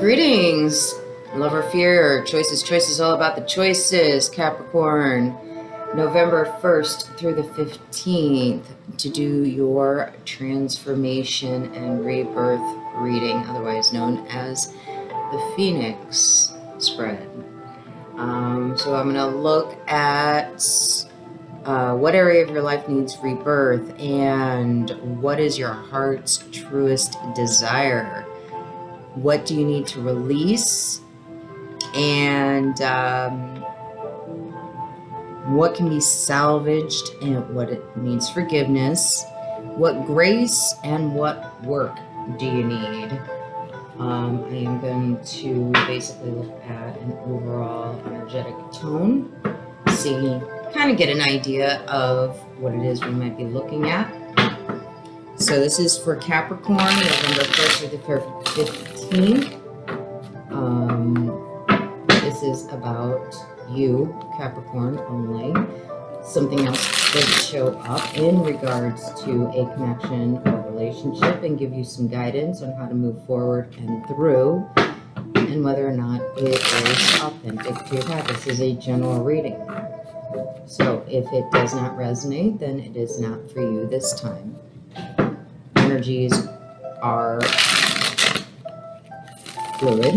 Greetings, love or fear, choices, all about the choices, Capricorn, November 1st through the 15th to do your transformation and rebirth reading, otherwise known as the Phoenix spread. So I'm going to look at what area of your life needs rebirth and what is your heart's truest desire. What do you need to release, and what can be salvaged and what it needs forgiveness, what grace and what work do you need. I am going to basically look at an overall energetic tone, kind of get an idea of what it is we might be looking at. So this is for Capricorn, November 1st through the 15th. This is about you, Capricorn, only. Something else could show up in regards to a connection or relationship and give you some guidance on how to move forward and through, and whether or not it is authentic to your path. This is a general reading. So if it does not resonate, then it is not for you this time. Energies are fluid,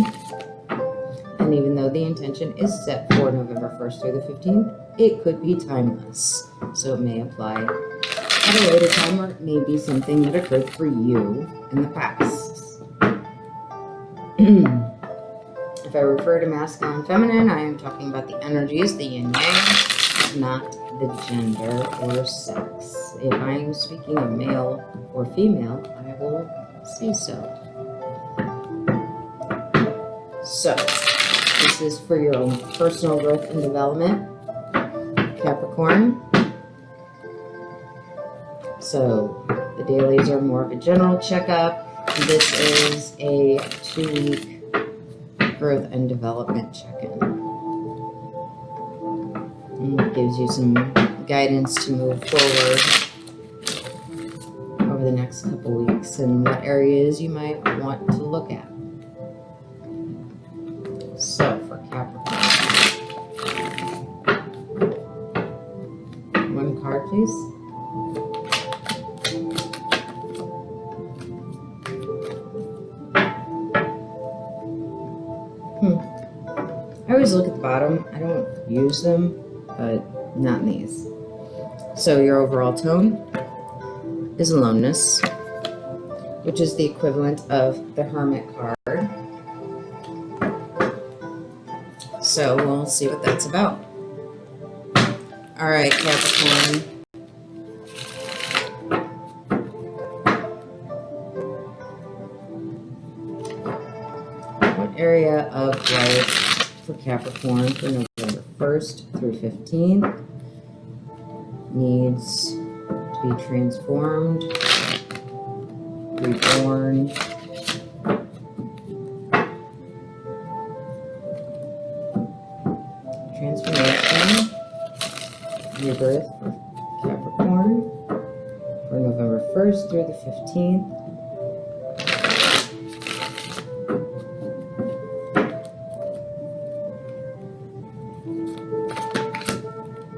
and even though the intention is set for November 1st through the 15th, it could be timeless. So it may apply at a later time, or it may be something that occurred for you in the past. If I refer to masculine and feminine, I am talking about the energies, the yin yang, not the gender or sex. If I am speaking of male or female, I will say so. So, this is for your own personal growth and development, Capricorn. So, the dailies are more of a general checkup. This is a 2-week growth and development check-in. And it gives you some guidance to move forward over the next couple weeks and what areas you might want to look at. So, for Capricorn, one card, please. I always look at the bottom. I don't use them, but not in these. So, your overall tone is aloneness, which is the equivalent of the Hermit card. So we'll see what that's about. All right, Capricorn. What area of life for Capricorn for November 1st through 15th needs to be transformed, reborn, transformation, rebirth for Capricorn for November 1st through the 15th.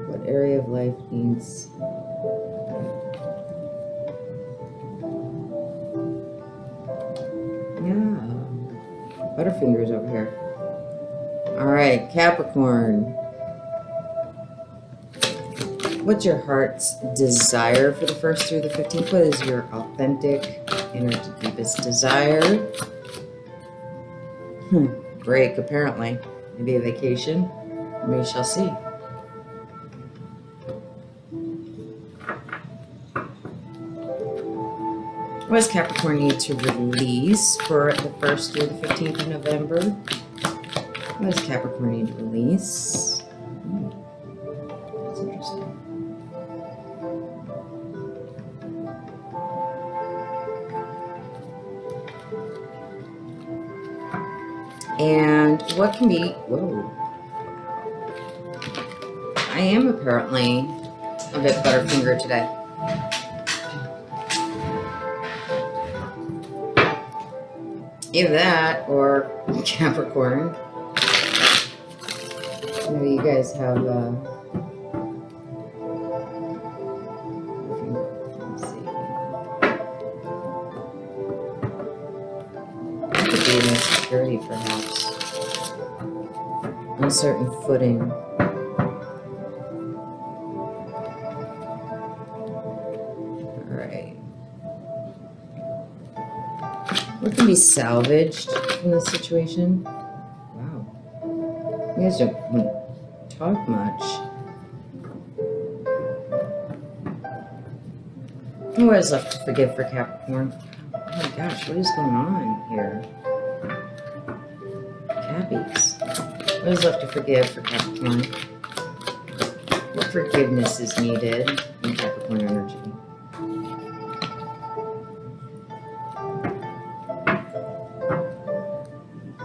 What area of life needs Butterfingers over here. All right, Capricorn. What's your heart's desire for the 1st through the 15th? What is your authentic, inner, deepest desire? Break, apparently. Maybe a vacation. We shall see. What does Capricorn need to release for the 1st through the 15th of November? What does Capricorn need to release? That's interesting. And what can be... Whoa. I am apparently a bit butterfinger today. Either that or Capricorn. Maybe you guys have, let's see. That could be an insecurity, perhaps. Uncertain footing. Alright. What can be salvaged from this situation? Wow. You guys don't talk much. What is left to forgive for Capricorn? Oh my gosh, what is going on here? Cappies. What is left to forgive for Capricorn? What forgiveness is needed in Capricorn energy?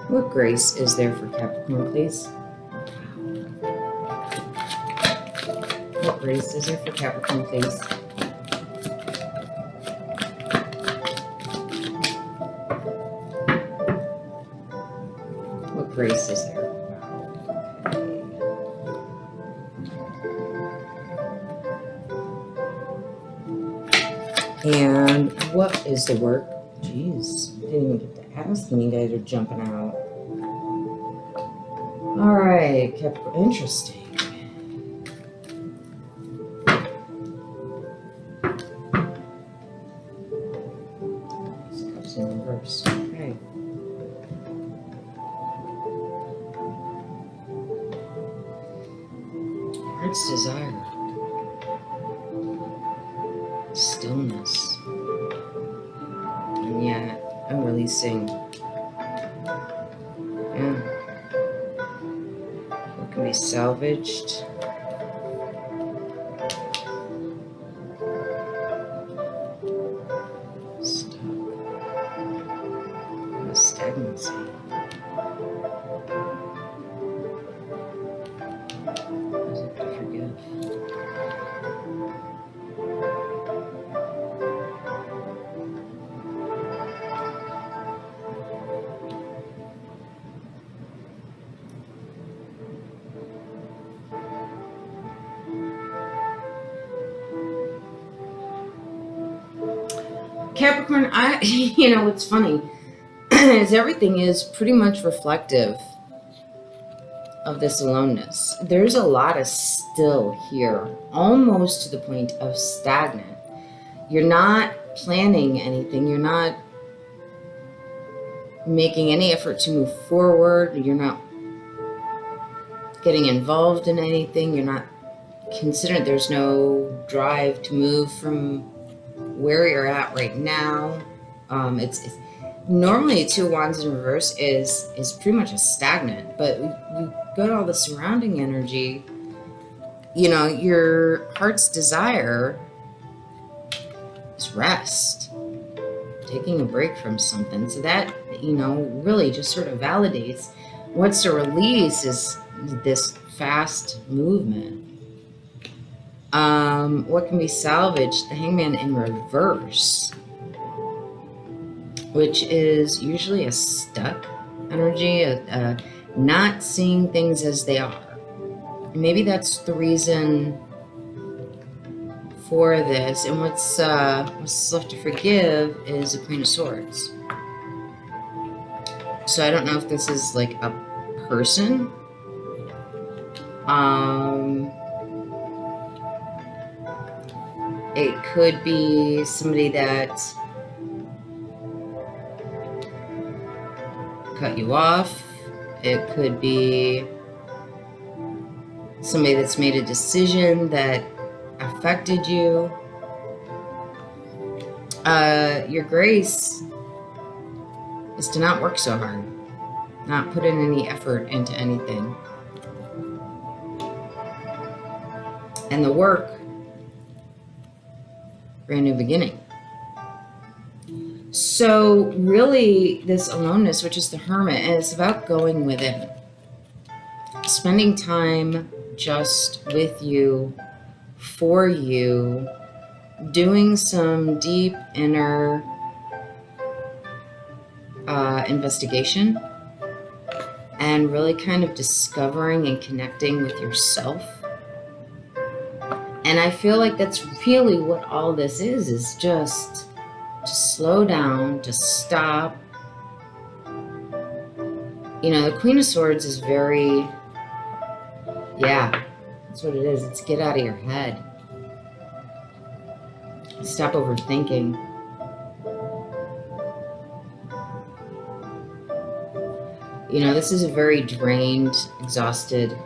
What grace is there for Capricorn, please? What grace is there for Capricorn, please? What grace is there? Okay. And what is the work? Jeez, I didn't even get to ask when you guys are jumping out. All right, Capricorn, interesting. Cups in reverse. Okay. Heart's desire. Stillness. And yet, I'm releasing. Yeah. What can be salvaged? Stuck. The stagnancy. What is it to forgive? Capricorn, you know, what's funny is everything is pretty much reflective of this aloneness. There's a lot of still here, almost to the point of stagnant. You're not planning anything. You're not making any effort to move forward. You're not getting involved in anything. You're not considering, there's no drive to move from where you're at right now. It's normally Two of Wands in reverse is pretty much a stagnant, but you go to all the surrounding energy. You know, your heart's desire is rest, taking a break from something. So that, you know, really just sort of validates what's to release is this fast movement. What can be salvaged? The Hangman in reverse, which is usually a stuck energy, not seeing things as they are. Maybe that's the reason for this. And what's left to forgive is a Queen of Swords. So I don't know if this is like a person. It could be somebody that cut you off. It could be somebody that's made a decision that affected you. Your grace is to not work so hard, not put in any effort into anything. And the work, brand new beginning. So really this aloneness, which is the Hermit, and it's about going within, spending time just with you, for you, doing some deep inner investigation and really kind of discovering and connecting with yourself. And I feel like that's really what all this is just slow down, just stop. You know, the Queen of Swords is very, yeah, that's what it is. It's get out of your head. Stop overthinking. You know, this is a very drained, exhausted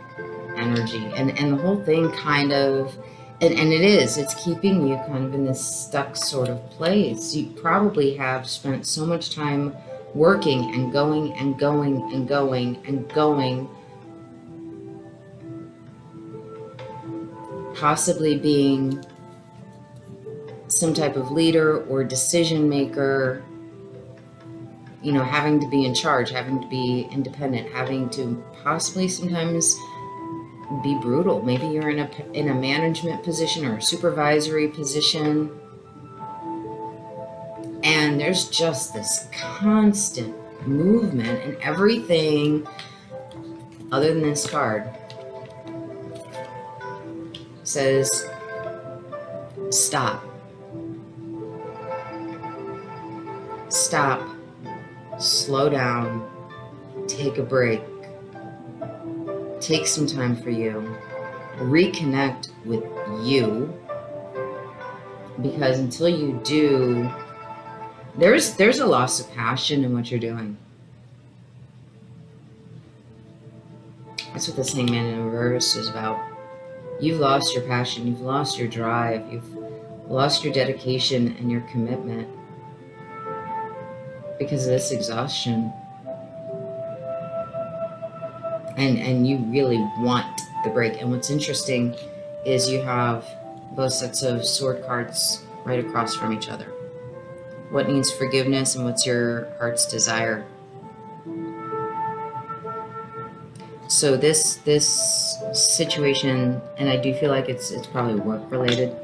energy. And the whole thing kind of, and it is, it's keeping you kind of in this stuck sort of place. You probably have spent so much time working and going and going and going and going, possibly being some type of leader or decision maker, you know, having to be in charge, having to be independent, having to possibly sometimes be brutal. Maybe you're in a management position or a supervisory position, and there's just this constant movement, and everything other than this card says stop. Stop. Slow down. Take a break. Take some time for you. Reconnect with you. Because until you do, there's a loss of passion in what you're doing. That's what this Hangman in reverse is about. You've lost your passion. You've lost your drive. You've lost your dedication and your commitment because of this exhaustion. And you really want the break. And what's interesting is you have both sets of sword cards right across from each other. What needs forgiveness and what's your heart's desire? So this situation, and I do feel like it's probably work related,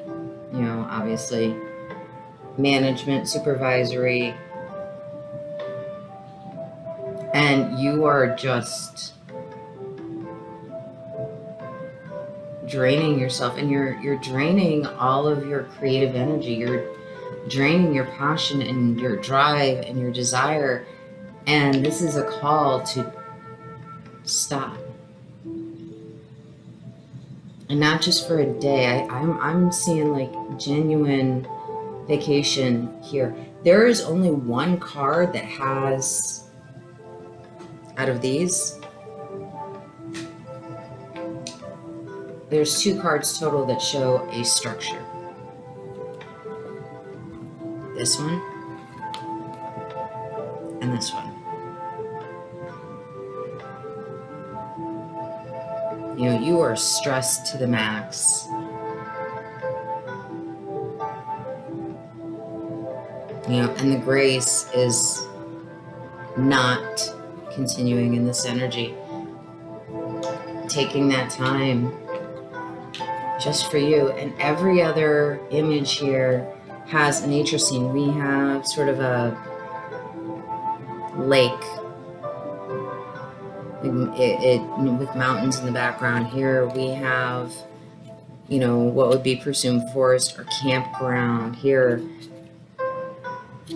you know, obviously management, supervisory, and you are just draining yourself, and you're draining all of your creative energy. You're draining your passion and your drive and your desire, and this is a call to stop. And not just for a day. I'm seeing like genuine vacation here. There is only one card that has, out of these, there's 2 cards total that show a structure. This one and this one. You know, you are stressed to the max. You know, and the grace is not continuing in this energy. Taking that time just for you. And every other image here has a nature scene. We have sort of a lake with mountains in the background. Here we have, you know, what would be presumed forest or campground. Here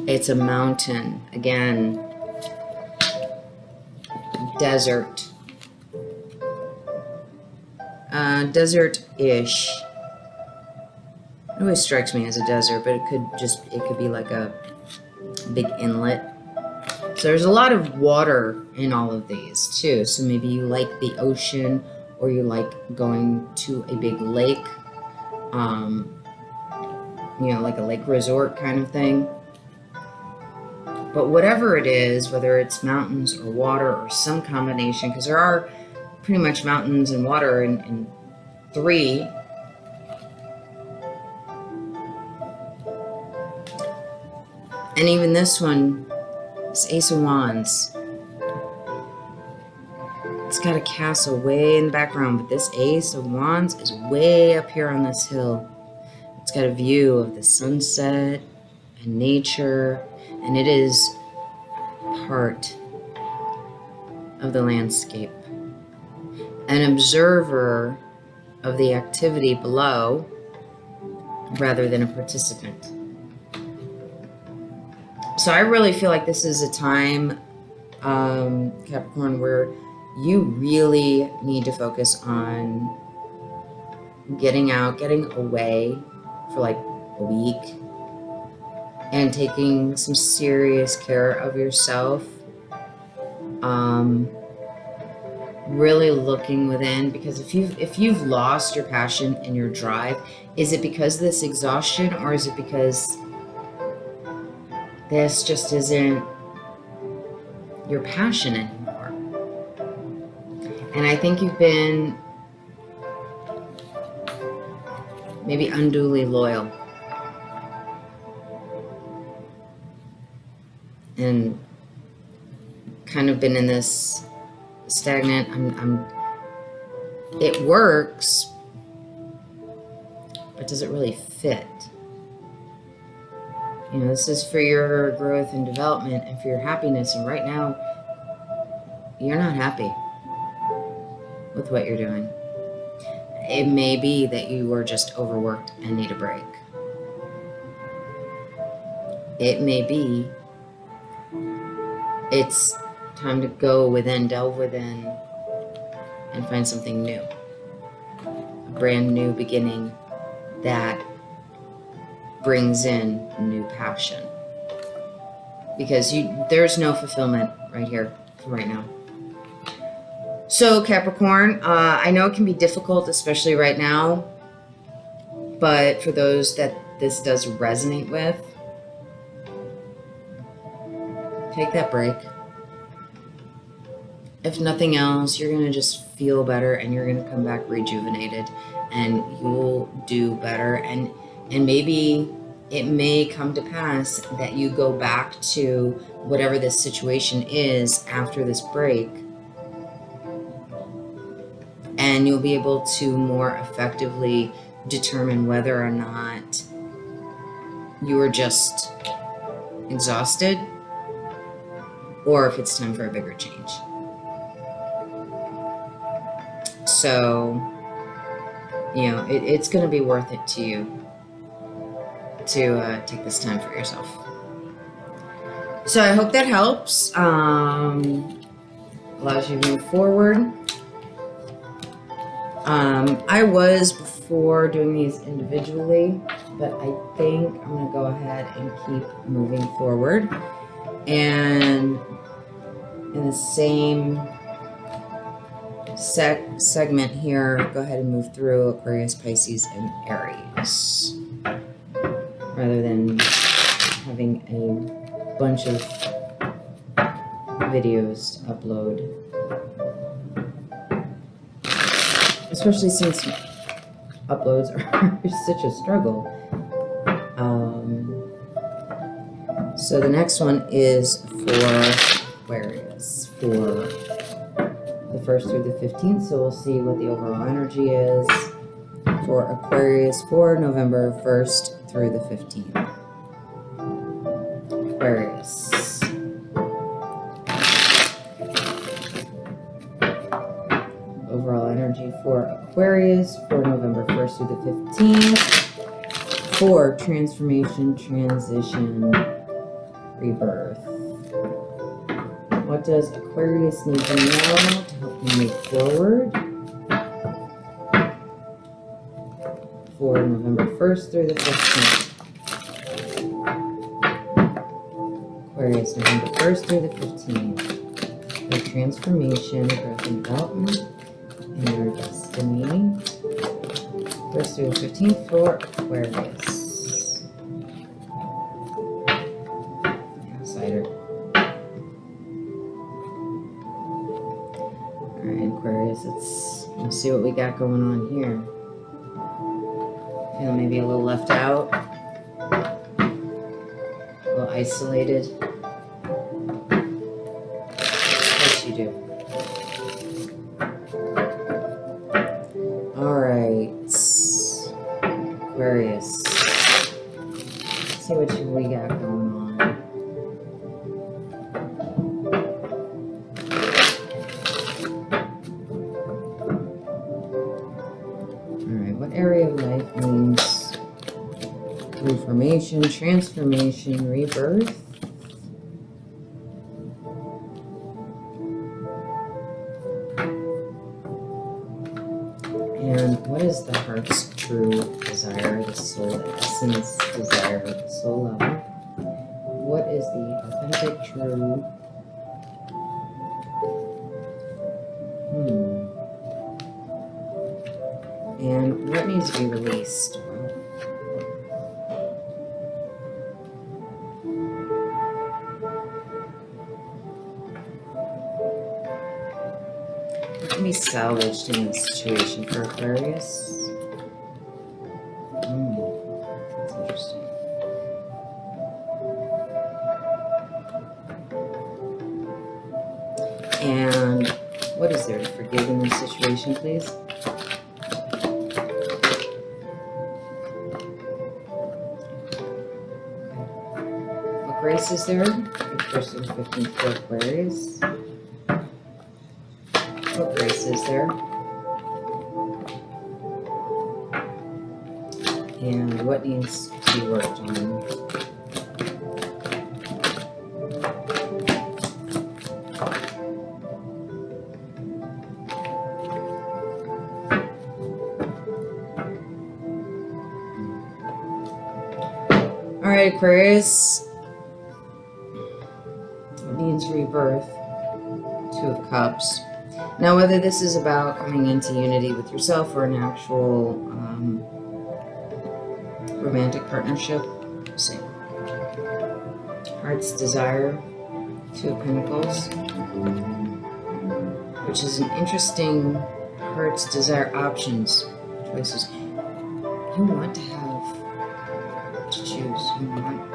it's a mountain, again, desert, desert-ish. It always strikes me as a desert, but it could be like a big inlet. So there's a lot of water in all of these too. So maybe you like the ocean, or you like going to a big lake, you know, like a lake resort kind of thing. But whatever it is, whether it's mountains or water or some combination, because there are pretty much mountains and water in 3. And even this one, this Ace of Wands, it's got a castle way in the background, but this Ace of Wands is way up here on this hill. It's got a view of the sunset and nature, and it is part of the landscape, an observer of the activity below rather than a participant. So I really feel like this is a time, Capricorn, where you really need to focus on getting out, getting away for like a week and taking some serious care of yourself. Really looking within, because if you've lost your passion and your drive, is it because of this exhaustion, or is it because this just isn't your passion anymore? And I think you've been maybe unduly loyal and kind of been in this stagnant, it works, but does it really fit? You know, this is for your growth and development and for your happiness, and right now you're not happy with what you're doing. It may be that you were just overworked and need a break. It may be it's time to go within, delve within, and find something new. A brand new beginning that brings in new passion. Because there's no fulfillment right here, right now. So Capricorn, I know it can be difficult, especially right now, but for those that this does resonate with, take that break. If nothing else, you're going to just feel better and you're going to come back rejuvenated and you'll do better. And maybe it may come to pass that you go back to whatever this situation is after this break, and you'll be able to more effectively determine whether or not you are just exhausted or if it's time for a bigger change. So, you know, it's going to be worth it to you to take this time for yourself. So I hope that helps. Allows you to move forward. I was before doing these individually, but I think I'm going to go ahead and keep moving forward. And in the same segment here, go ahead and move through Aquarius, Pisces, and Aries, rather than having a bunch of videos to upload, especially since uploads are such a struggle. So the next one is for Aquarius for the 1st through the 15th. So we'll see what the overall energy is for Aquarius for November 1st through the 15th. Aquarius. Overall energy for Aquarius for November 1st through the 15th. For transformation, transition, rebirth. What does Aquarius need to know to help you move forward for November 1st through the 15th? Aquarius, November 1st through the 15th. For transformation, growth and development, and your destiny. 1st through the 15th for Aquarius. Outsider. Alright, Aquarius, let's see what we got going on here. Feeling maybe a little left out, a little isolated. Of course you do. Alright, Aquarius. Let's see what we got going on. transformation, rebirth. And what is the heart's true desire, the soul essence desire, the soul level? What is the authentic true? And what needs to be released? What can be salvaged in this situation for Aquarius? That's interesting. And what is there to forgive in this situation, please? What grace is there? The first and 15th for Aquarius. What grace is there? And what needs to be worked on? All right, Aquarius. It needs rebirth. 2 of Cups. Now, whether this is about coming into unity with yourself or an actual romantic partnership, same. Heart's desire, 2 of Pentacles, which is an interesting heart's desire options, choices. You want to have to choose. You want.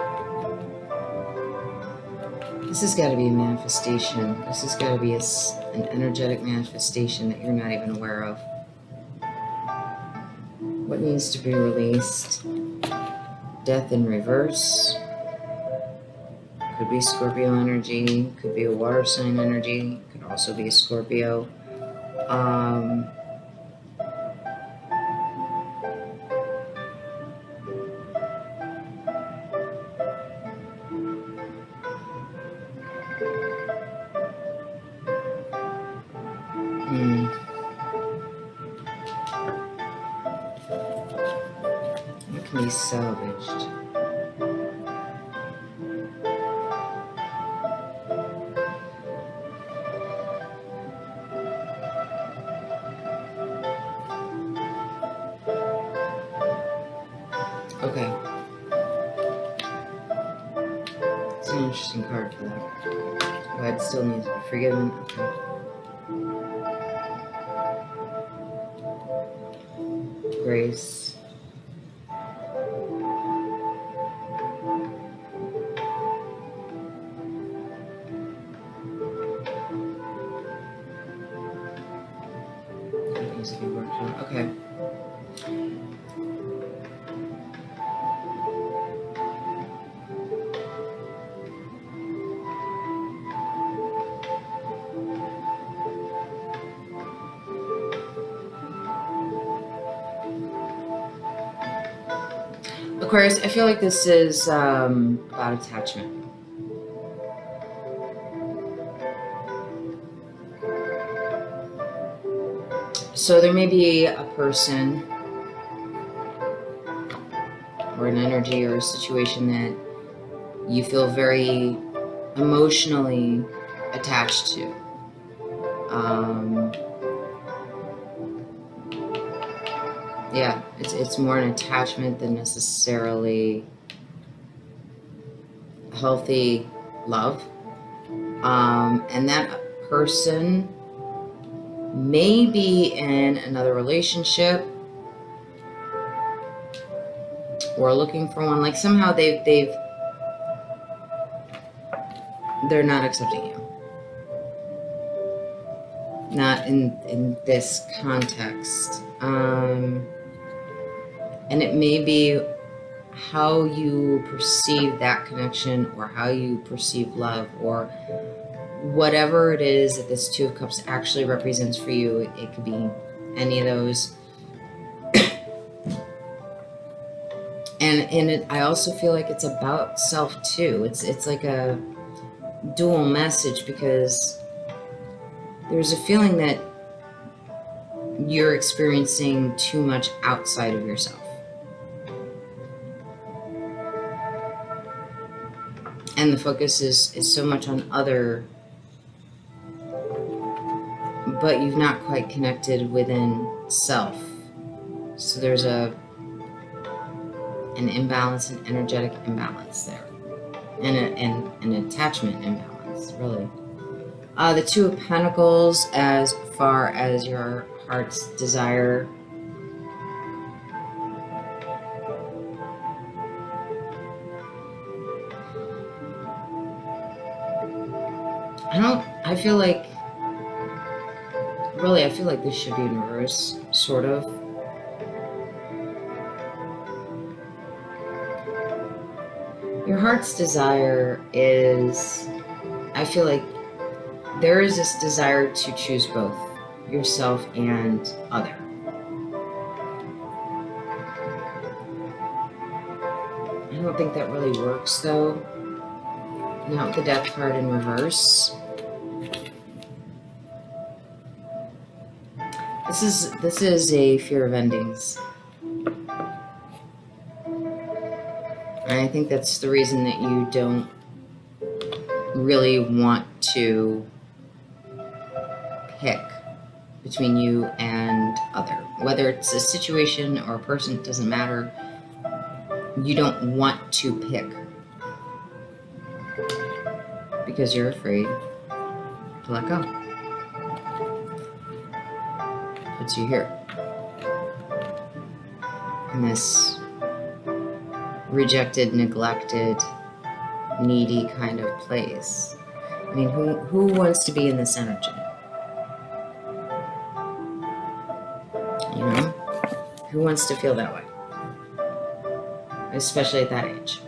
This has got to be a manifestation. This has got to be an energetic manifestation that you're not even aware of. What needs to be released? Death in reverse. Could be Scorpio energy. Could be a water sign energy. Could also be a Scorpio. It can be salvaged. Okay. It's an interesting card for that. But it still needs to be forgiven. Okay. Grace. That needs to be worked on. Okay. Aquarius, I feel like this is about attachment. So there may be a person or an energy or a situation that you feel very emotionally attached to. Yeah, it's more an attachment than necessarily healthy love. And that person may be in another relationship or looking for one. Like somehow they're not accepting you. Not in this context. And it may be how you perceive that connection or how you perceive love or whatever it is that this 2 of Cups actually represents for you. It could be any of those. And And I also feel like it's about self too. It's like a dual message, because there's a feeling that you're experiencing too much outside of yourself. And the focus is so much on other, but you've not quite connected within self. So there's an imbalance, an energetic imbalance there, and an attachment imbalance, really. The Two of Pentacles, as far as your heart's desire. I feel like this should be in reverse, sort of. Your heart's desire is, I feel like there is this desire to choose both yourself and other. I don't think that really works though. Not with the Death card in reverse. This is a fear of endings. And I think that's the reason that you don't really want to pick between you and other. Whether it's a situation or a person, it doesn't matter. You don't want to pick because you're afraid to let go. Puts you here in this rejected, neglected, needy kind of place. I mean, who wants to be in this energy? You know? Who wants to feel that way? Especially at that age.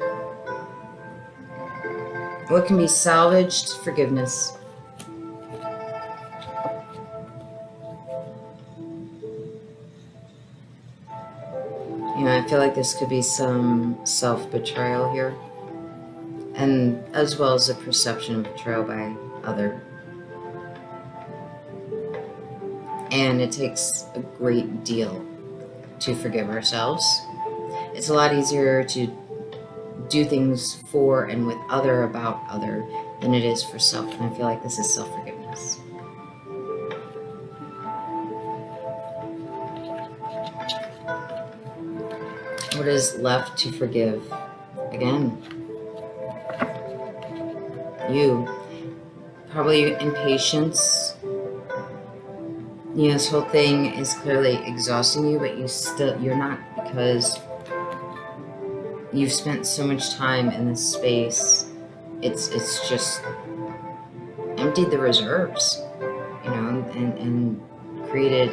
What can be salvaged? Forgiveness. You know, I feel like this could be some self-betrayal here. And as well as a perception of betrayal by other. And it takes a great deal to forgive ourselves. It's a lot easier to do things for and with other, about other, than it is for self. And I feel like this is self-forgiveness. What is left to forgive? Again, you. Probably impatience. You know, this whole thing is clearly exhausting you, but you're not, because you've spent so much time in this space. It's just emptied the reserves, you know, and created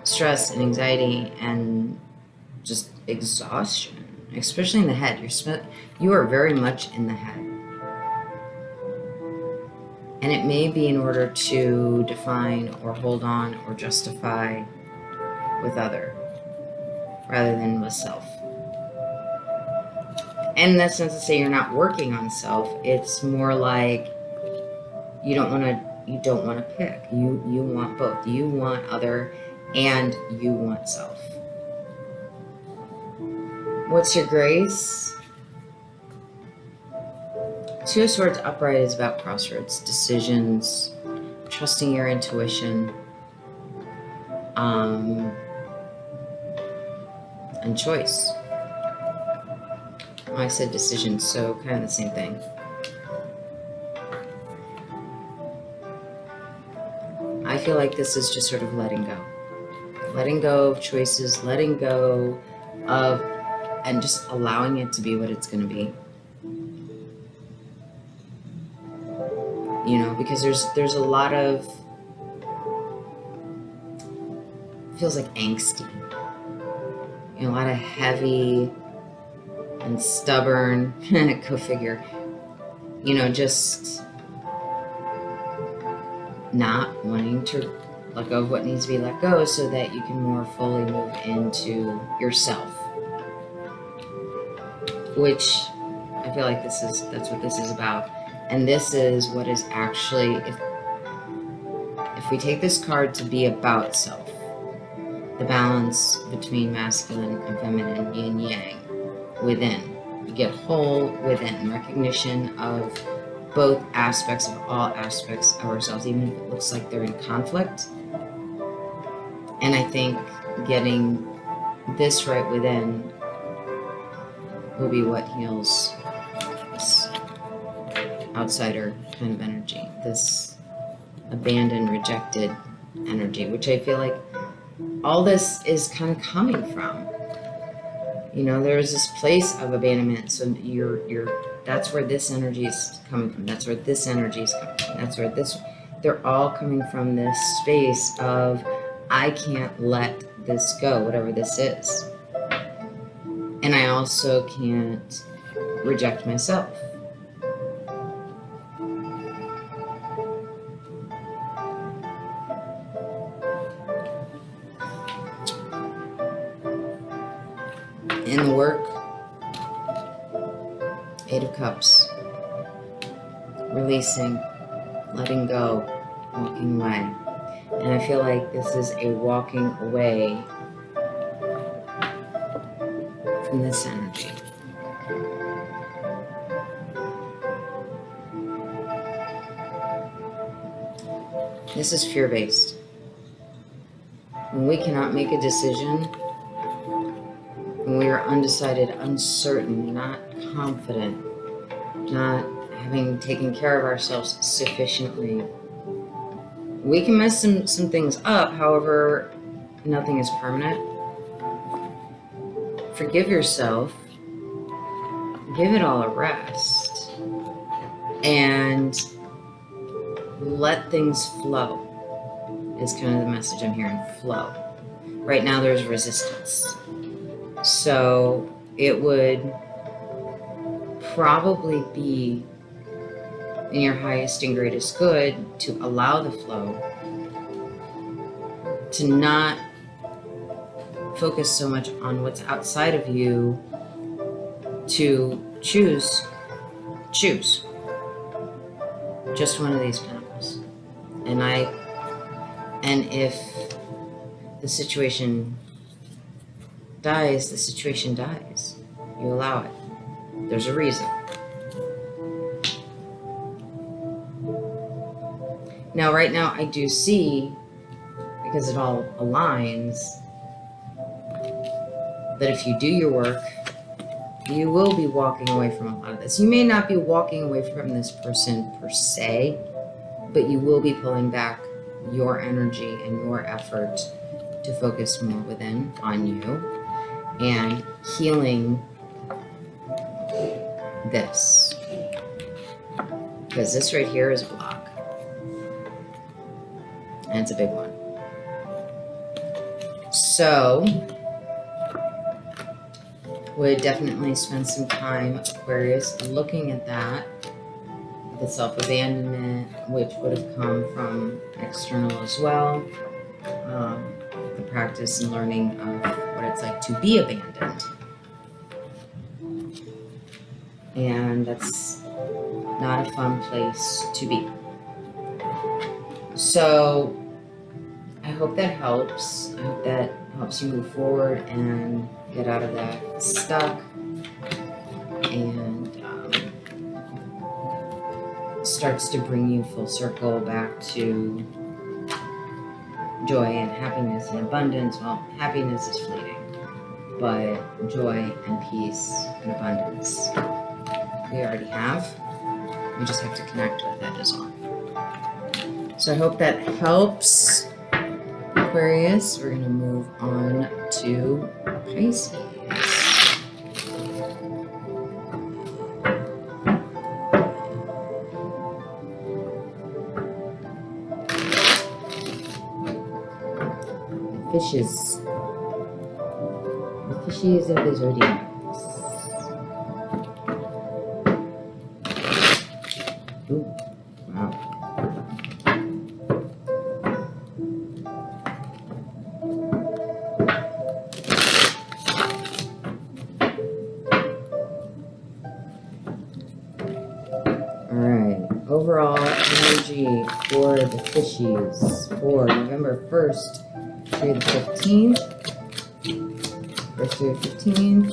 stress and anxiety and just exhaustion, especially in the head. You are very much in the head. And it may be in order to define or hold on or justify with other rather than with self. And that's not to say you're not working on self. It's more like you don't want to pick. You want both. You want other and you want self. What's your grace? Two of Swords upright is about crossroads, decisions, trusting your intuition, and choice. I said decisions, so kind of the same thing. I feel like this is just sort of letting go. Letting go of choices, letting go of, and just allowing it to be what it's going to be. You know, because there's a lot of, feels like angsty. You know, a lot of heavy and stubborn, go figure, you know, just not wanting to let go of what needs to be let go so that you can more fully move into yourself. which I feel like that's what this is about. And this is what is actually, if we take this card to be about self, the balance between masculine and feminine, yin yang, within. You get whole within, recognition of both aspects of all aspects of ourselves, even if it looks like they're in conflict. And I think getting this right within will be what heals this outsider kind of energy, this abandoned, rejected energy, which I feel like all this is kind of coming from. You know, there's this place of abandonment, so that's where this energy is coming from. That's where this energy is coming from. That's where they're all coming from this space of, I can't let this go, whatever this is. And I also can't reject myself. In the work, 8 of Cups, releasing, letting go, walking away. And I feel like this is a walking away from this energy. This is fear-based. When we cannot make a decision, when we are undecided, uncertain, not confident, not having taken care of ourselves sufficiently, we can mess some things up. However, nothing is permanent. Forgive yourself. Give it all a rest. And let things flow is kind of the message I'm hearing. Flow. Right now there's resistance. So it would probably be in your highest and greatest good to allow the flow, to not focus so much on what's outside of you, to choose just one of these pentacles. And if the situation dies, the situation dies. You allow it. There's a reason. Now, right now, I do see, because it all aligns, that if you do your work, you will be walking away from a lot of this. You may not be walking away from this person per se, but you will be pulling back your energy and your effort to focus more within on you and healing this. Because this right here is a block. And it's a big one. So, would definitely spend some time, Aquarius, looking at that. The self-abandonment, which would have come from external as well. The practice and learning of what it's like to be abandoned. And that's not a fun place to be. So I hope that helps. I hope that helps you move forward and get out of that stuck and starts to bring you full circle back to joy and happiness and abundance. Well, happiness is fleeting, but joy and peace and abundance we already have. We just have to connect with it as well. So I hope that helps, Aquarius. We're going to move on to Pisces. Fishes. The fishes of the zodiac. Ooh, wow. energy for the fishies for November 1st through the 15th. 1st through the 15th.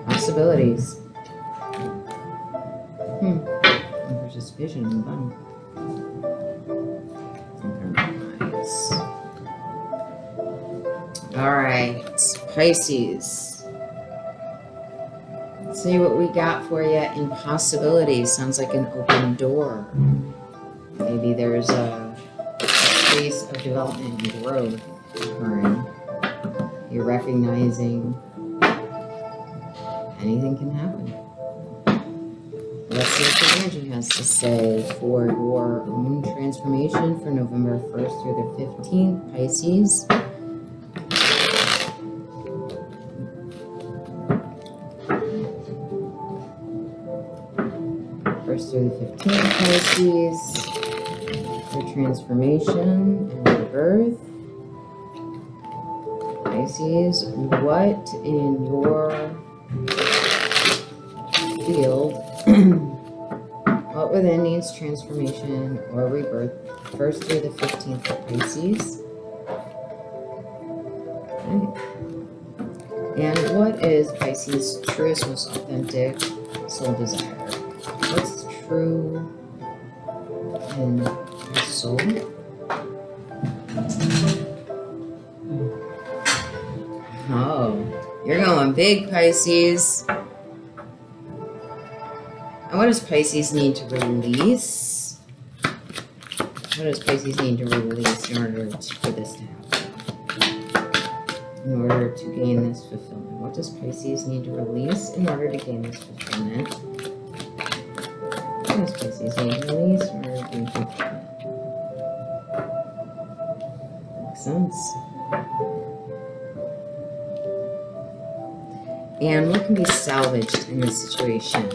Possibilities. There's this vision in the bottom. Nice. Alright, Pisces. Let's see what we got for you in possibilities. Sounds like an open door. Maybe there's a space of development and growth occurring. You're recognizing anything can happen. Let's see what the energy has to say for your own transformation for November 1st through the 15th, Pisces. Through the 15th, Pisces, for transformation and rebirth. Pisces, what in your field, what within needs transformation or rebirth, 1st through the 15th for Pisces? Okay. And what is Pisces' truest, most authentic soul desire? What's true in your soul? Oh, you're going big, Pisces. And what does Pisces need to release? What does Pisces need to release in order for this to happen? In order to gain this fulfillment? What does Pisces need to release in order to gain this fulfillment? What does Pisces need to release in order to gain fulfillment? Makes sense. And what can be salvaged in this situation?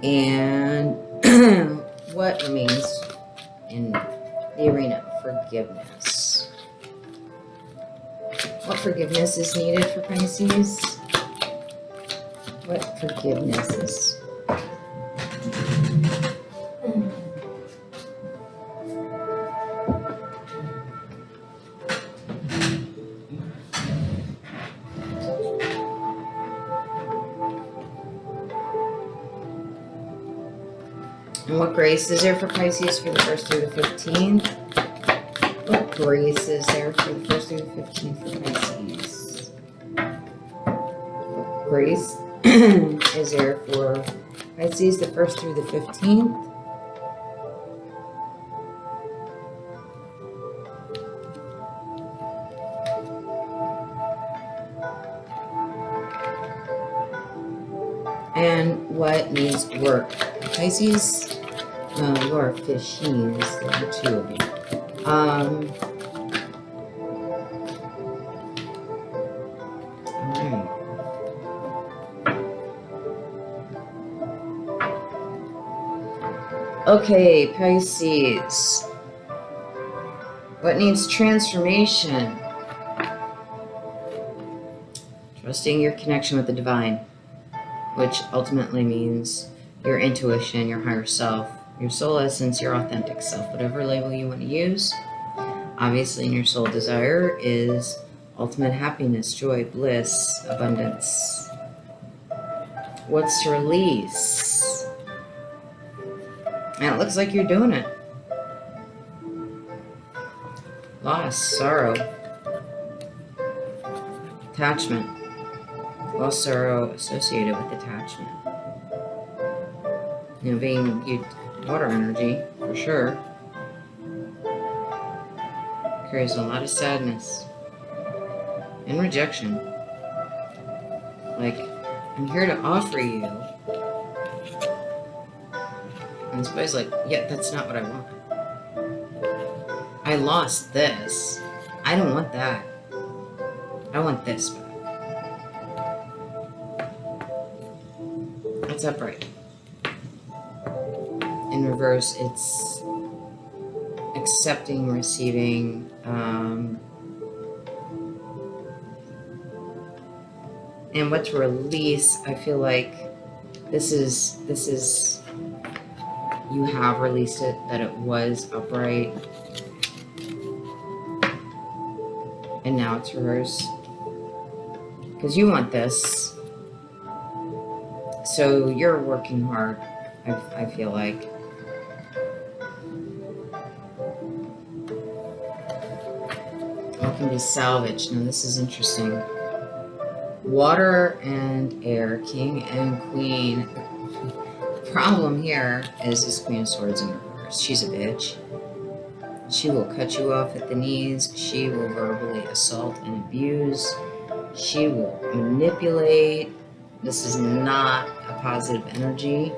And what remains in the arena of forgiveness? What forgiveness is needed for Pisces? What forgiveness is? And what grace is there for Pisces for the 1st through the 15th? What grace is there for the 1st through the 15th for Pisces? What grace is there for Pisces the 1st through the 15th? And what needs work? Pisces, you are fishies, there are two of you. Alright. Okay, Pisces. What needs transformation? Trusting your connection with the divine, which ultimately means your intuition, your higher self, your soul essence, your authentic self, whatever label you want to use. Obviously, in your soul desire is ultimate happiness, joy, bliss, abundance. What's to release? And it looks like you're doing it. Loss, sorrow, attachment. Loss, sorrow associated with attachment. You know, being water energy, for sure, carries a lot of sadness and rejection. Like, I'm here to offer you. And somebody's like, yeah, that's not what I want. I lost this. I don't want that. I want this back. That's upright. in reverse, it's accepting, receiving, and what to release. I feel like this is you have released it, that it was upright, and now it's reversed because you want this, so you're working hard. I feel like. What can be salvaged? Now this is interesting. Water and air, king and queen. The problem here is this Queen of Swords in reverse. She's a bitch. She will cut you off at the knees. She will verbally assault and abuse. She will manipulate. This is not a positive energy.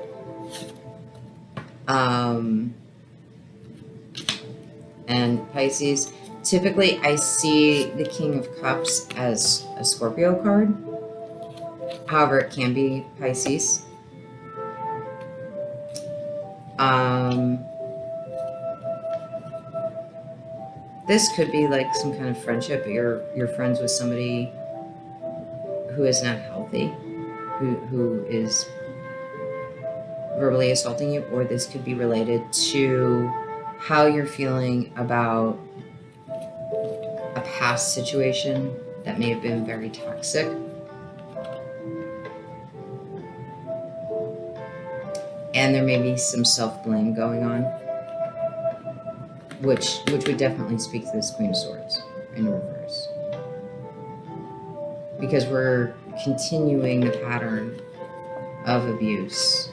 And Pisces, typically I see the King of Cups as a Scorpio card. However, it can be Pisces. This could be like some kind of friendship. You're friends with somebody who is not healthy, who is verbally assaulting you, or this could be related to how you're feeling about a past situation that may have been very toxic. And there may be some self-blame going on, which would definitely speak to this Queen of Swords in reverse. Because we're continuing the pattern of abuse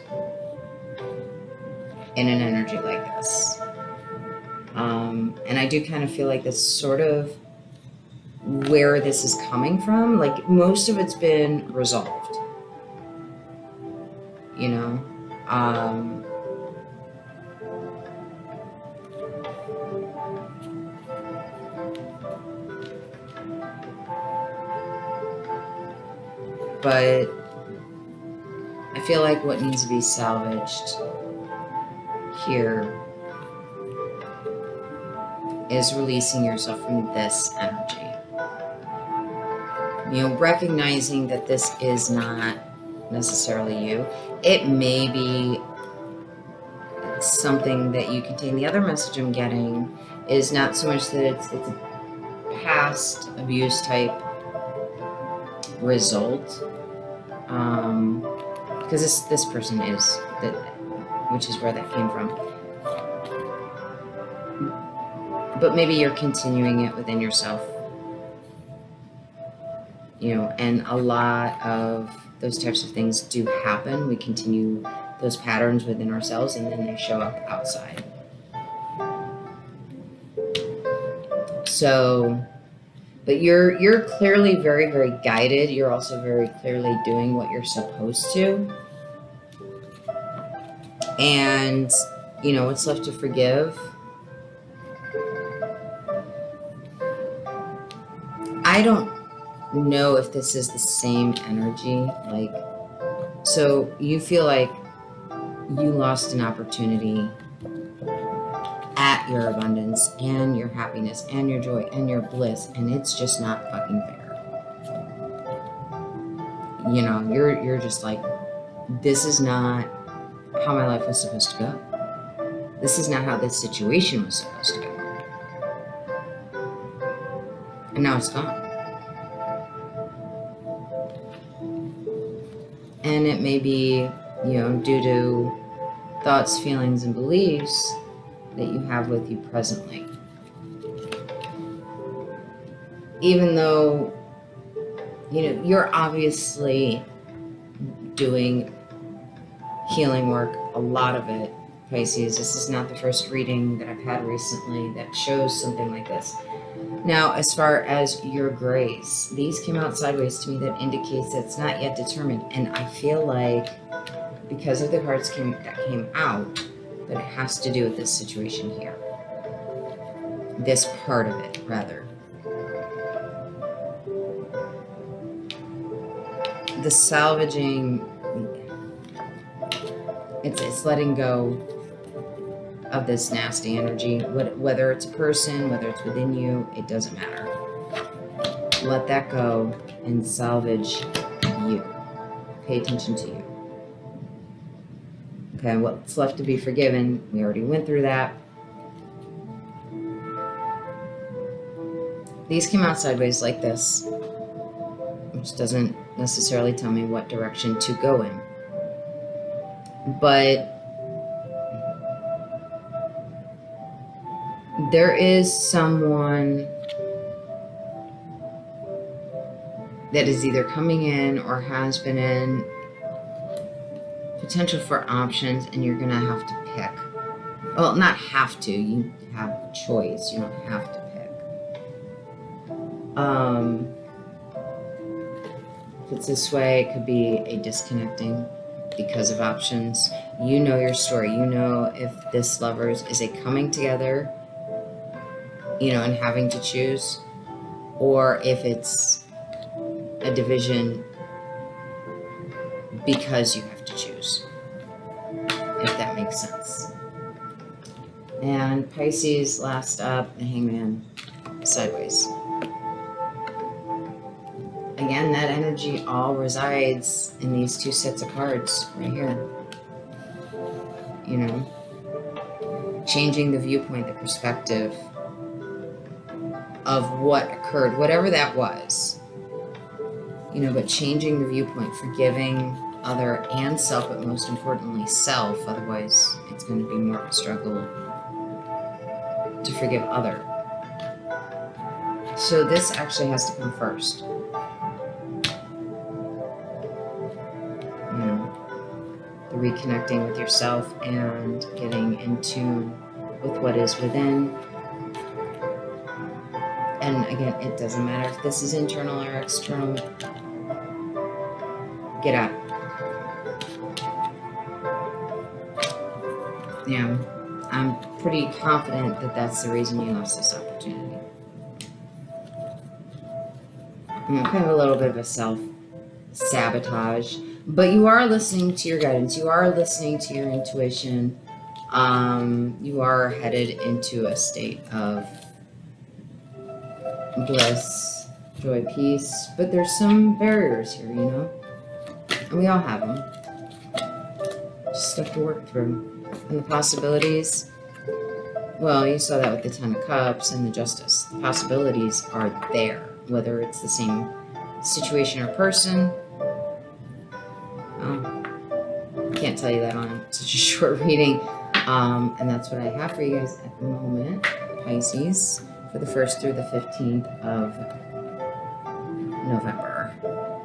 in an energy like this. And I do kind of feel like that's sort of where this is coming from. Like, most of it's been resolved, you know? But I feel like what needs to be salvaged here is releasing yourself from this energy. You know, recognizing that this is not necessarily you. It may be something that you contain. The other message I'm getting is not so much that it's a past abuse type result, because this person is that, which is where that came from. But maybe you're continuing it within yourself, you know, and a lot of those types of things do happen. We continue those patterns within ourselves, and then they show up outside. So, but you're clearly very, very guided. You're also very clearly doing what you're supposed to. And, you know, what's left to forgive? I don't know if this is the same energy. Like, so you feel like you lost an opportunity at your abundance and your happiness and your joy and your bliss, and it's just not fucking fair. You know, you're just like, this is not how my life was supposed to go. This is not how this situation was supposed to go. And now it's gone. And it may be, you know, due to thoughts, feelings, and beliefs that you have with you presently. Even though, you know, you're obviously doing healing work, a lot of it, Pisces. This is not the first reading that I've had recently that shows something like this. Now, as far as your grace, these came out sideways to me. That indicates that it's not yet determined. And I feel like because of the cards that came out, that it has to do with this situation here. This part of it, rather. The salvaging, it's letting go of this nasty energy. Whether it's a person, whether it's within you, it doesn't matter. Let that go and salvage you. Pay attention to you. Okay, what's left to be forgiven? We already went through that. These came out sideways like this, which doesn't necessarily tell me what direction to go in. But there is someone that is either coming in or has been in, potential for options, and you're gonna have to pick. Well, not have to, you have a choice, you don't have to pick. If it's this way, it could be a disconnecting because of options. You know your story. You know if this lovers is a coming together, you know, and having to choose, or if it's a division because you have to choose, if that makes sense. And Pisces, last up, the Hangman, sideways. Again, that energy all resides in these two sets of cards right here. You know, changing the viewpoint, the perspective of what occurred, whatever that was. You know, but changing the viewpoint, forgiving other and self, but most importantly, self. Otherwise, it's going to be more of a struggle to forgive other. So this actually has to come first. You know, the reconnecting with yourself and getting in tune with what is within. And again, it doesn't matter if this is internal or external. Get out. Yeah, I'm pretty confident that that's the reason you lost this opportunity. You know, kind of a little bit of a self-sabotage, but you are listening to your guidance. You are listening to your intuition. You are headed into a state of bliss, joy, peace, but there's some barriers here, you know, and we all have them. Just stuff to work through. And the possibilities, well, you saw that with the Ten of Cups and the Justice. The possibilities are there, whether it's the same situation or person. I can't tell you that on such a short reading. And that's what I have for you guys at the moment, Pisces, for the 1st through the 15th of November.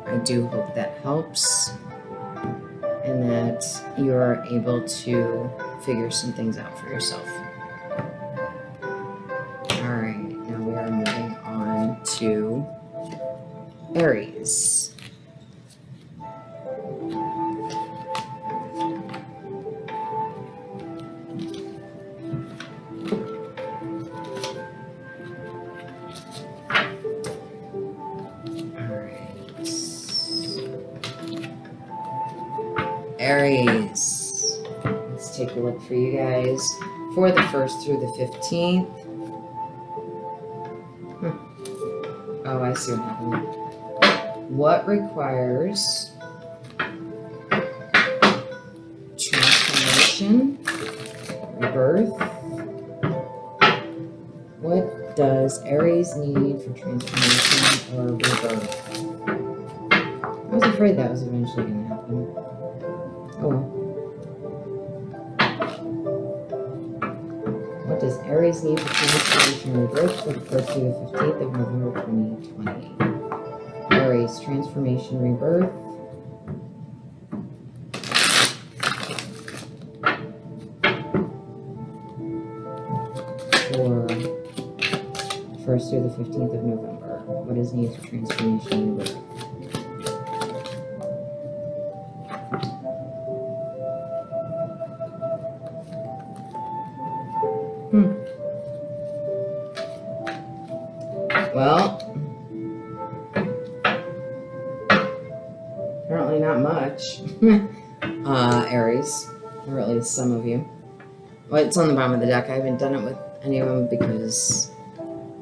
I do hope that helps and that you're able to figure some things out for yourself. All right, now we are moving on to Aries. Aries, let's take a look for you guys for the 1st through the 15th. Oh, I see what happened. What requires transformation, rebirth? What does Aries need for transformation or rebirth? I was afraid that was eventually going to happen. Oh well. What does Aries need for transformation and rebirth for the 1st through the 15th of November 2020? Aries, transformation, rebirth. For 1st through the 15th of November. What is needed for transformation and rebirth? Well, apparently not much, Aries, or at least some of you. Well, it's on the bottom of the deck. I haven't done it with any of them because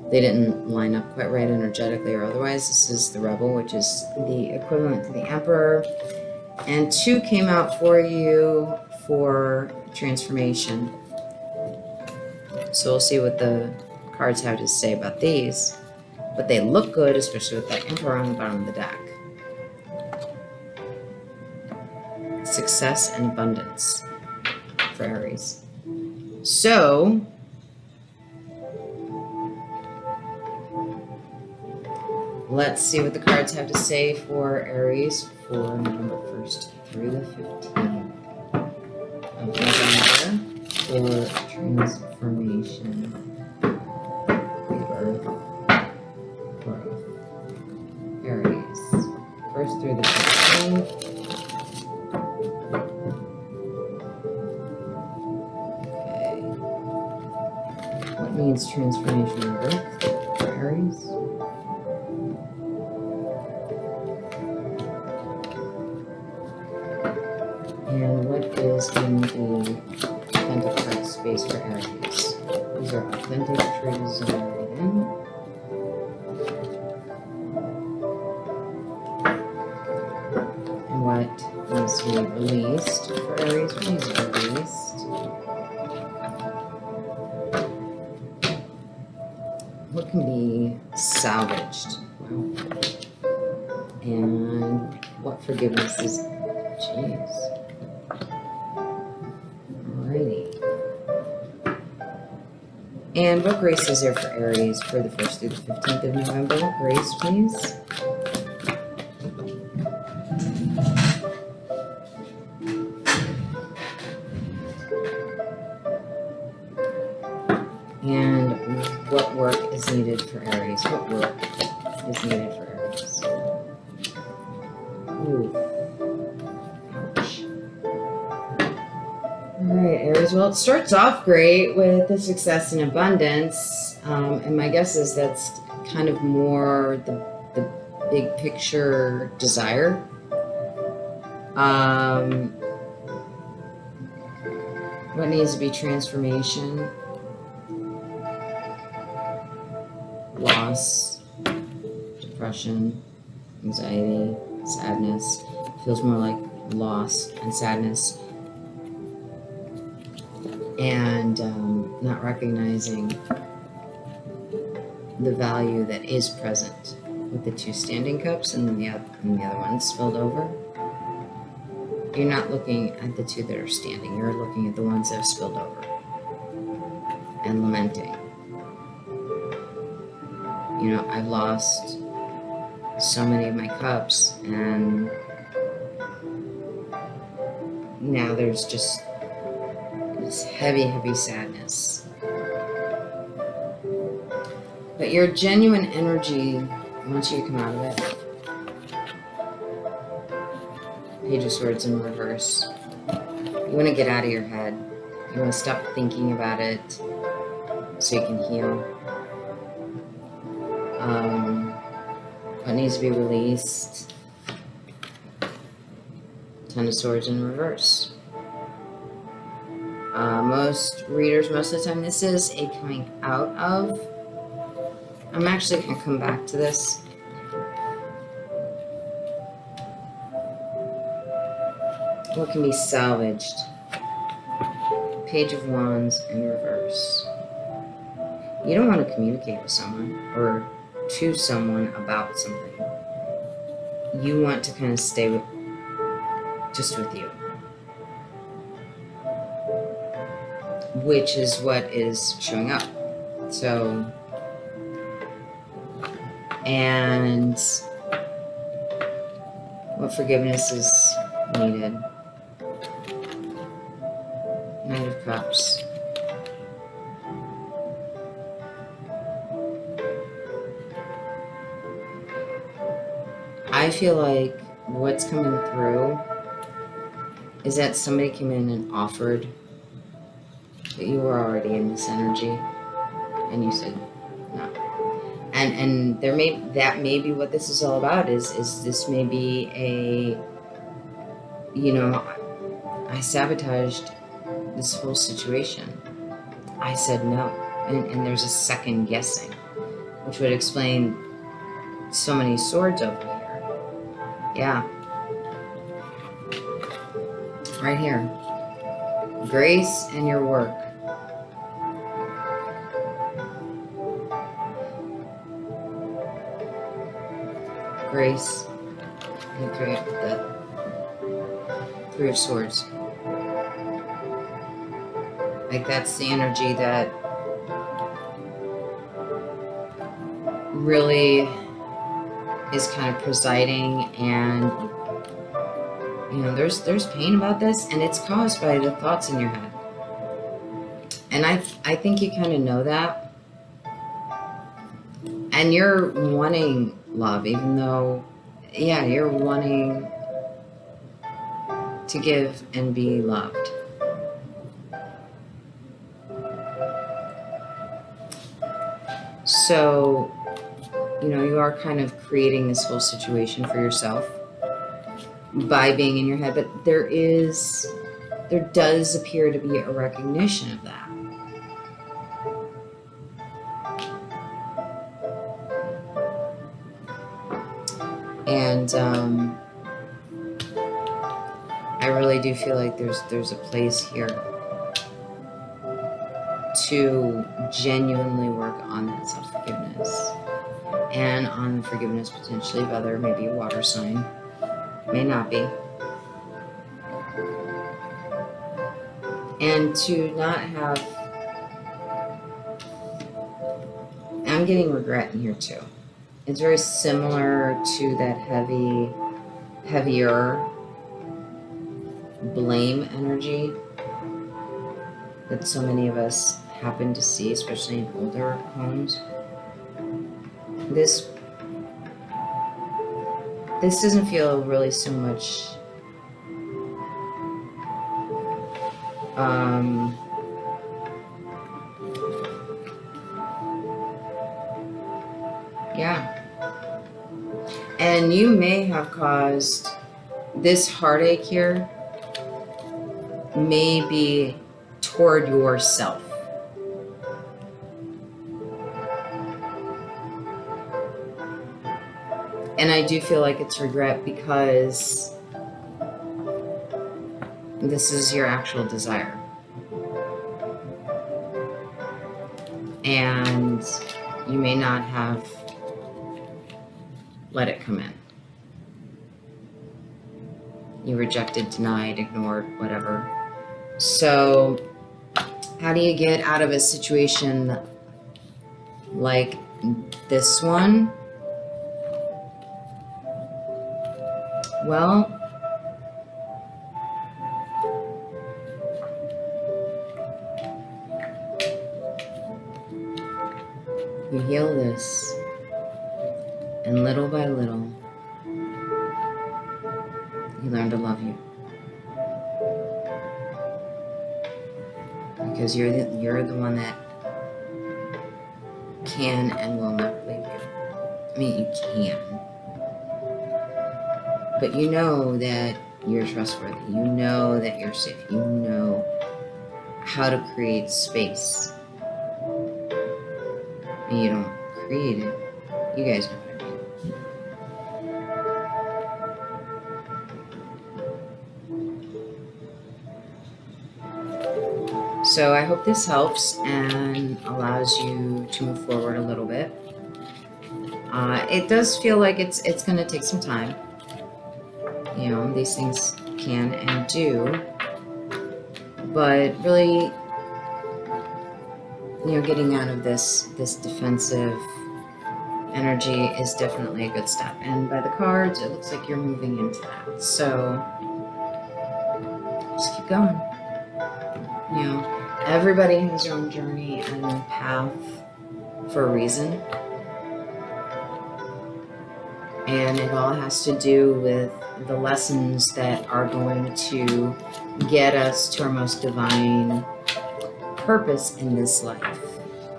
they didn't line up quite right energetically or otherwise. This is the Rebel, which is the equivalent to the Emperor. And 2 came out for you for transformation. So we'll see what the cards have to say about these. But they look good, especially with that Emperor on the bottom of the deck. Success and abundance for Aries. So, let's see what the cards have to say for Aries for November 1st through the 15th of November for transformation, rebirth, growth. Aries, 1st through the 15th. Okay. What means transformation and growth for Aries? And what is in the authentic heart space for Aries? These are authentic truths within. And what needs to be released for Aries? What needs to be released? What can be salvaged? Wow. And what forgiveness is? Jeez. Alrighty. And what grace is there for Aries for the 1st through the 15th of November? Grace, please. And what work is needed for Aries? What work is needed for Aries? Ooh. Ouch. Alright, Aries. Well, it starts off great with the success and abundance. And my guess is that's kind of more the big picture desire. What needs to be transformation? Loss, depression, anxiety, sadness. It feels more like loss and sadness. And not recognizing the value that is present with the 2 standing cups and then the other one spilled over. You're not looking at the 2 that are standing. You're looking at the ones that have spilled over and lamenting. You know, I've lost so many of my cups, and now there's just this heavy, heavy sadness. But your genuine energy, I want you to come out of it. Page of Swords in reverse. You want to get out of your head. You want to stop thinking about it so you can heal. What needs to be released? 10 of Swords in reverse. Most readers, most of the time, this is a coming out of. I'm actually going to come back to this. What can be salvaged? Page of Wands in reverse. You don't want to communicate with someone or to someone about something. You want to kind of stay with you. Which is what is showing up. So, and what forgiveness is needed? Knight of Cups. I feel like what's coming through is that somebody came in and offered that you were already in this energy, and you said no. And that may be what this is all about. Is this may be a, you know, I sabotaged this whole situation. I said no. And there's a second guessing, which would explain so many swords over here. Yeah. Right here. Grace and your work. Grace and the Three of Swords. Like that's the energy that really is kind of presiding, and you know, there's pain about this, and it's caused by the thoughts in your head. And I think you kind of know that. And you're wanting love, even though, yeah, you're wanting to give and be loved. So, you know, you are kind of creating this whole situation for yourself by being in your head, but there does appear to be a recognition of that. And I really do feel like there's a place here to genuinely work on that self-forgiveness and on forgiveness potentially of other, maybe a water sign, may not be. And to not have, I'm getting regret in here too. It's very similar to that heavier blame energy that so many of us happen to see, especially in older homes. This doesn't feel really so much yeah. And you may have caused this heartache here, may be toward yourself. And I do feel like it's regret because this is your actual desire. And you may not have let it come in. You rejected, denied, ignored, whatever. So how do you get out of a situation like this one? Well, you heal this, and little by little, you learn to love you. Because you're the one that can and will never leave you. I mean, you can. But you know that you're trustworthy. You know that you're safe. You know how to create space. And you don't create it. You guys know what I mean. So I hope this helps and allows you to move forward a little bit. It does feel like it's going to take some time. You know, these things can and do, but really, you know, getting out of this defensive energy is definitely a good step. And by the cards, it looks like you're moving into that. So just keep going. You know, everybody has their own journey and path for a reason. And it all has to do with the lessons that are going to get us to our most divine purpose in this life.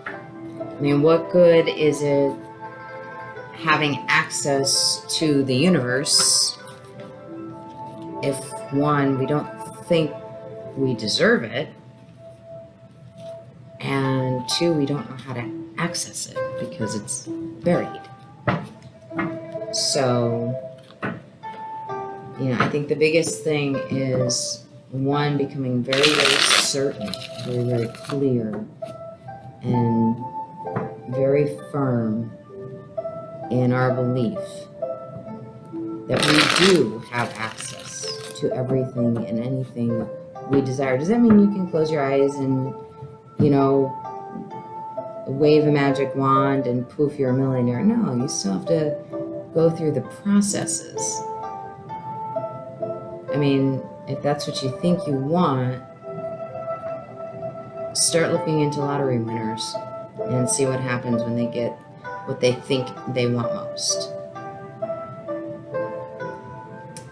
I mean, what good is it having access to the universe if, one, we don't think we deserve it, And 2, we don't know how to access it because it's buried. So, I think the biggest thing is, 1, becoming very, very certain, very, very clear, and very firm in our belief that we do have access to everything and anything we desire. Does that mean you can close your eyes and, wave a magic wand and poof, you're a millionaire? No, you still have to go through the processes. I mean, if that's what you think you want, start looking into lottery winners and see what happens when they get what they think they want most.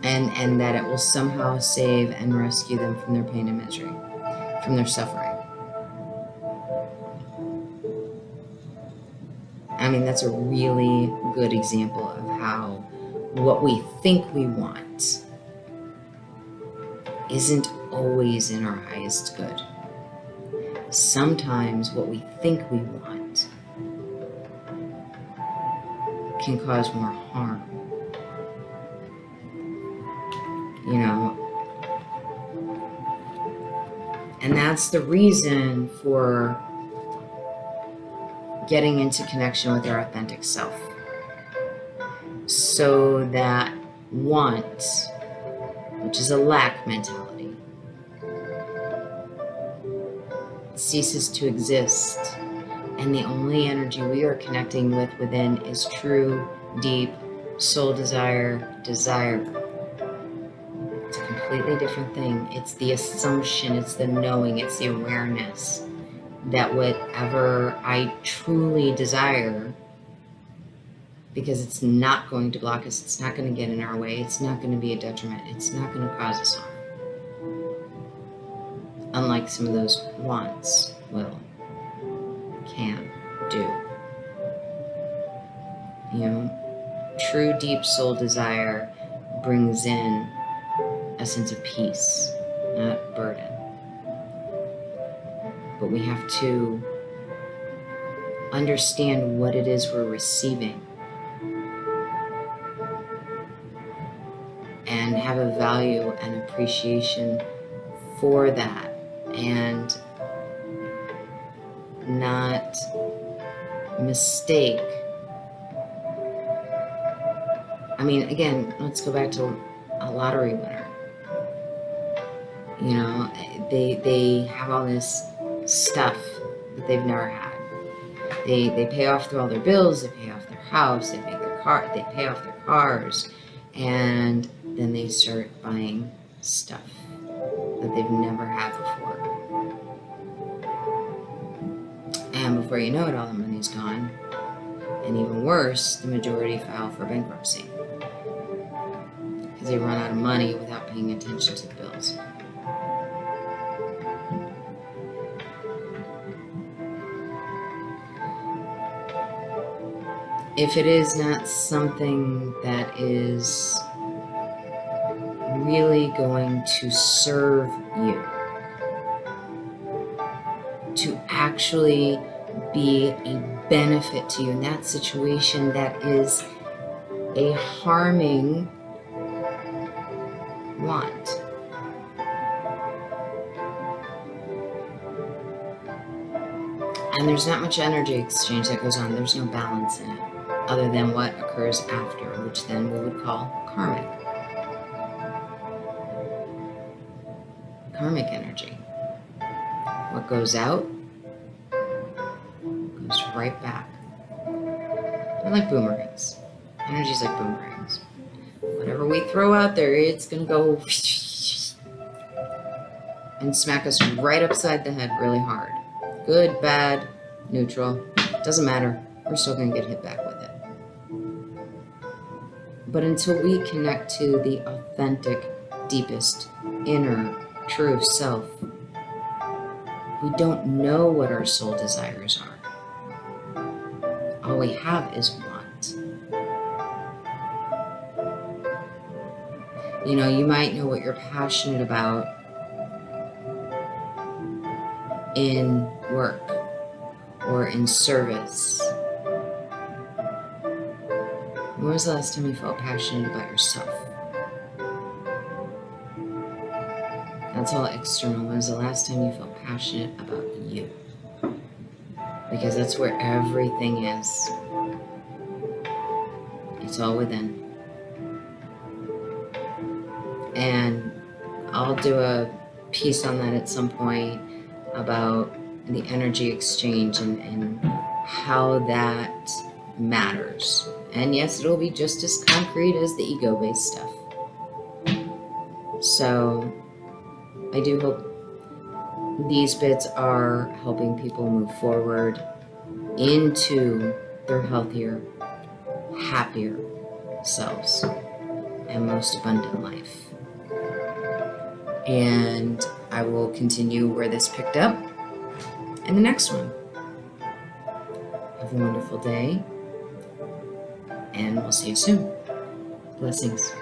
And that it will somehow save and rescue them from their pain and misery, from their suffering. I mean, that's a really good example of how what we think we want isn't always in our highest good. Sometimes what we think we want can cause more harm. And that's the reason for getting into connection with our authentic self. So that want, which is a lack mentality, ceases to exist. And the only energy we are connecting with within is true, deep, soul desire. It's a completely different thing. It's the assumption, it's the knowing, it's the awareness that whatever I truly desire, because it's not going to block us, it's not going to get in our way, it's not going to be a detriment, it's not going to cause us harm. Unlike some of those wants can do. True deep soul desire brings in a sense of peace, not burden. But we have to understand what it is we're receiving and have a value and appreciation for that, and not mistake. I mean, again, let's go back to a lottery winner. They have all this stuff that they've never had. They pay off through all their bills, they pay off their house, they pay off their cars, and then they start buying stuff that they've never had before. And before you know it, all the money's gone. And even worse, the majority file for bankruptcy because they run out of money without paying attention to the bills. If it is not something that is really going to serve you, to actually be a benefit to you in that situation, that is a harming want. And there's not much energy exchange that goes on. There's no balance in it, other than what occurs after, which then we would call karmic. Karmic energy. What goes out goes right back. They're like boomerangs. Energy's like boomerangs. Whatever we throw out there, it's going to go and smack us right upside the head really hard. Good, bad, neutral, doesn't matter. We're still going to get hit back with it. But until we connect to the authentic, deepest, inner, true self, we don't know what our soul desires are. All we have is want. You might know what you're passionate about in work. or in service. When was the last time you felt passionate about yourself? That's all external. When was the last time you felt passionate about you? Because that's where everything is. It's all within. And I'll do a piece on that at some point about the energy exchange and how that matters. And yes, it'll be just as concrete as the ego-based stuff. So I do hope these bits are helping people move forward into their healthier, happier selves and most abundant life. And I will continue where this picked up in the next one. Have a wonderful day, and we'll see you soon. Blessings.